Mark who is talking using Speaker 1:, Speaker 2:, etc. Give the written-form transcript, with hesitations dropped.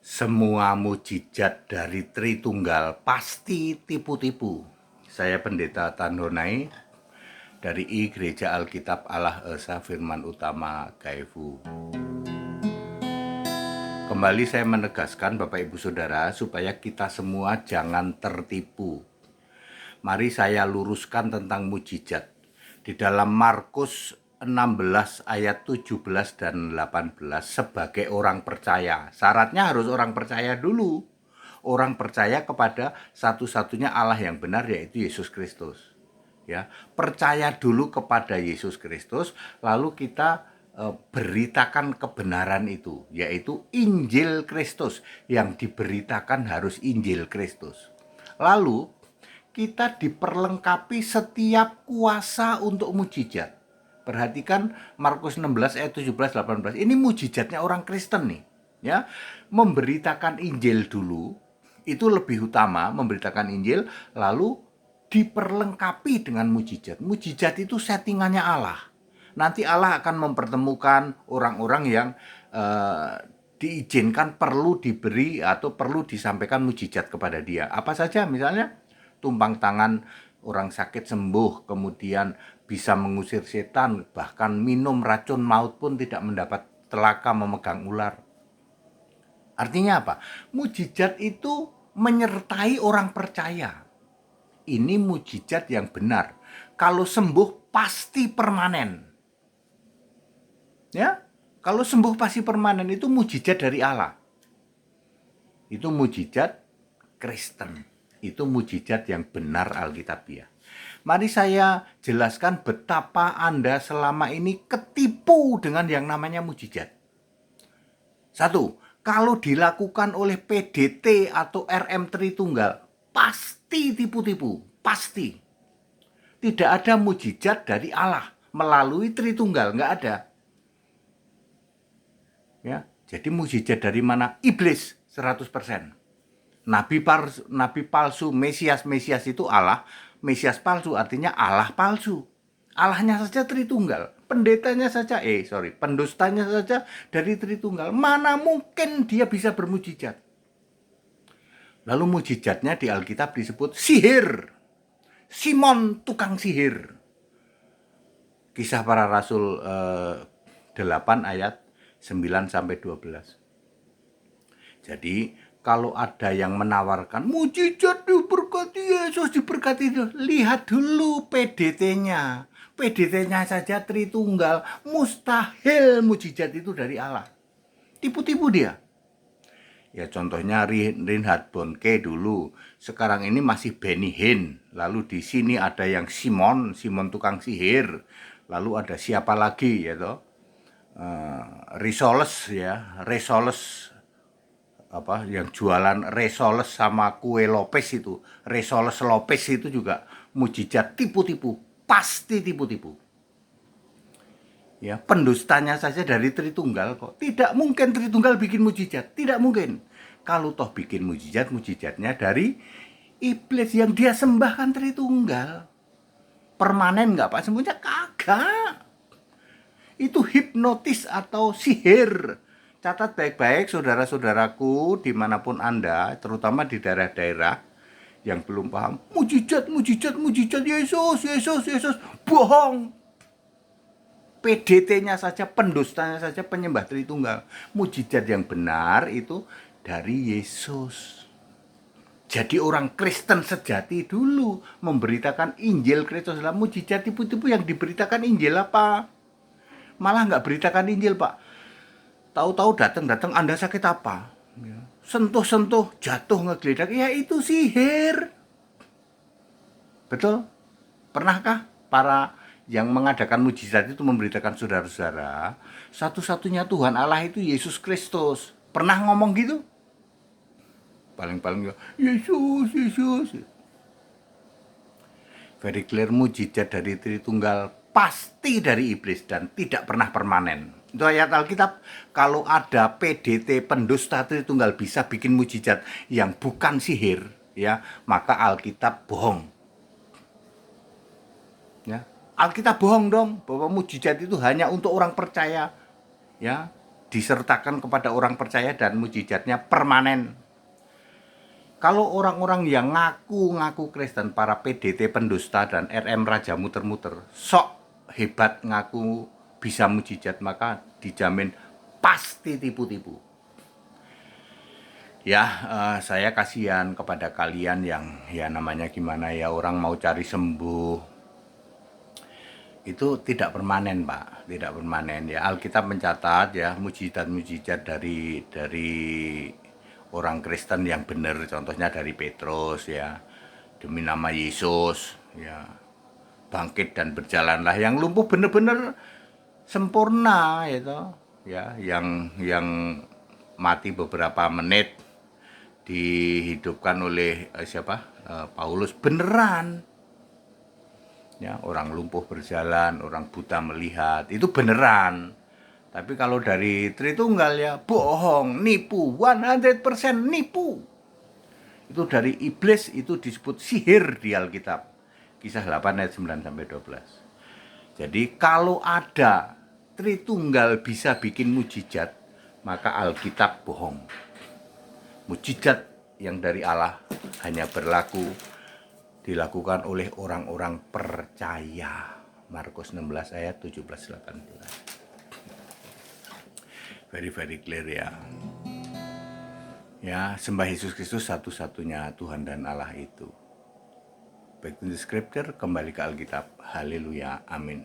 Speaker 1: Semua mujizat dari Tritunggal pasti tipu-tipu. Saya Pendeta Tandonai dari Gereja Alkitab Allah Esa Firman Utama Kaifu. Kembali saya menegaskan Bapak Ibu Saudara supaya kita semua jangan tertipu. Mari saya luruskan tentang mujizat. Di dalam Markus 16 ayat 17 dan 18 sebagai orang percaya. Syaratnya harus orang percaya dulu. Orang percaya kepada satu-satunya Allah yang benar yaitu Yesus Kristus. Ya, percaya dulu kepada Yesus Kristus lalu kita beritakan kebenaran itu yaitu Injil Kristus. Yang diberitakan harus Injil Kristus. Lalu kita diperlengkapi setiap kuasa untuk mujizat. Perhatikan Markus 16 ayat 17 18. Ini mujizatnya orang Kristen nih, ya. Memberitakan Injil dulu itu lebih utama, memberitakan Injil lalu diperlengkapi dengan mujizat. Mujizat itu settingannya Allah. Nanti Allah akan mempertemukan orang-orang yang diizinkan perlu diberi atau perlu disampaikan mujizat kepada dia. Apa saja misalnya tumpang tangan orang sakit sembuh, kemudian bisa mengusir setan, bahkan minum racun maut pun tidak mendapat celaka memegang ular. Artinya apa? Mujizat itu menyertai orang percaya. Ini mujizat yang benar. Kalau sembuh pasti permanen. Ya, kalau sembuh pasti permanen itu mujizat dari Allah. Itu mujizat Kristen. Itu mujizat yang benar Alkitabiah. Mari saya jelaskan betapa Anda selama ini ketipu dengan yang namanya mujizat. Satu, kalau dilakukan oleh PDT atau RM Tritunggal, pasti tipu-tipu, pasti. Tidak ada mujizat dari Allah melalui Tritunggal, nggak ada. Ya, jadi mujizat dari mana? Iblis 100%. Nabi palsu, Mesias itu Allah, Mesias palsu artinya Allah palsu. Allahnya saja Tritunggal, pendustanya saja dari Tritunggal. Mana mungkin dia bisa bermujizat? Lalu mujizatnya di Alkitab disebut sihir. Simon tukang sihir. Kisah Para Rasul 8 ayat 9 sampai 12. Jadi kalau ada yang menawarkan mujizat diberkati Yesus, diberkati Yesus, lihat dulu PDT-nya. PDT-nya saja Tritunggal, mustahil mujizat itu dari Allah. Tipu-tipu dia. Ya contohnya Reinhard Bonnke dulu, sekarang ini masih Benny Hinn. Lalu di sini ada yang Simon tukang sihir. Lalu ada siapa lagi ya toh? Risoles apa yang jualan Resoles sama kue Lopez itu, Resoles Lopez itu juga mujizat, tipu-tipu, pasti tipu-tipu. Ya, pendustanya saja dari Tritunggal kok. Tidak mungkin Tritunggal bikin mujizat, tidak mungkin. Kalau toh bikin mujizat, mujizatnya dari iblis yang dia sembahkan Tritunggal. Permanen nggak Pak sembuhnya? Kagak. Itu hipnotis atau sihir. Catat baik-baik saudara-saudaraku dimanapun Anda, terutama di daerah-daerah yang belum paham. Mujizat, Yesus, bohong. PDT-nya saja, pendustanya saja penyembah Tritunggal. Mujizat yang benar itu dari Yesus. Jadi orang Kristen sejati dulu memberitakan Injil Kristus. Dalam mujizat tipu-tipu yang diberitakan Injil apa? Malah nggak beritakan Injil Pak. Tahu-tahu datang Anda sakit apa? Sentuh-sentuh, jatuh ngegeledak, ya itu sihir. Betul? Pernahkah para yang mengadakan mujizat itu memberitakan saudara-saudara, satu-satunya Tuhan Allah itu Yesus Kristus? Pernah ngomong gitu? Paling-paling Yesus. Very clear, mujizat dari Tritunggal pasti dari iblis dan tidak pernah permanen. Itu ayat Alkitab. Kalau ada PDT pendusta Tritunggal bisa bikin mujizat yang bukan sihir, ya, maka Alkitab bohong. Ya, Alkitab bohong dong bahwa mujizat itu hanya untuk orang percaya. Ya, disertakan kepada orang percaya dan mujizatnya permanen. Kalau orang-orang yang ngaku Kristen, para PDT pendusta dan RM Raja Muter-Muter, sok hebat ngaku bisa mujizat, maka dijamin pasti tipu-tipu. Ya, saya kasihan kepada kalian yang ya namanya gimana ya, orang mau cari sembuh. Itu tidak permanen, Pak, tidak permanen ya. Alkitab mencatat ya mujizat-mujizat dari orang Kristen yang benar, contohnya dari Petrus ya, demi nama Yesus ya, bangkit dan berjalanlah. Yang lumpuh benar-benar sempurna itu ya, yang mati beberapa menit dihidupkan oleh Paulus beneran ya, orang lumpuh berjalan, orang buta melihat, itu beneran. Tapi kalau dari Tritunggal ya bohong, nipu, 100% nipu. Itu dari iblis, itu disebut sihir di Alkitab. Kisah 8 ayat 9 sampai 12. Jadi kalau ada Tritunggal bisa bikin mujizat, maka Alkitab bohong. Mujizat yang dari Allah hanya berlaku dilakukan oleh orang-orang percaya. Markus 16 ayat 17-18. Very clear ya. Ya, sembah Yesus Kristus satu-satunya Tuhan dan Allah itu. Back to the scripture, kembali ke Alkitab. Haleluya, amin.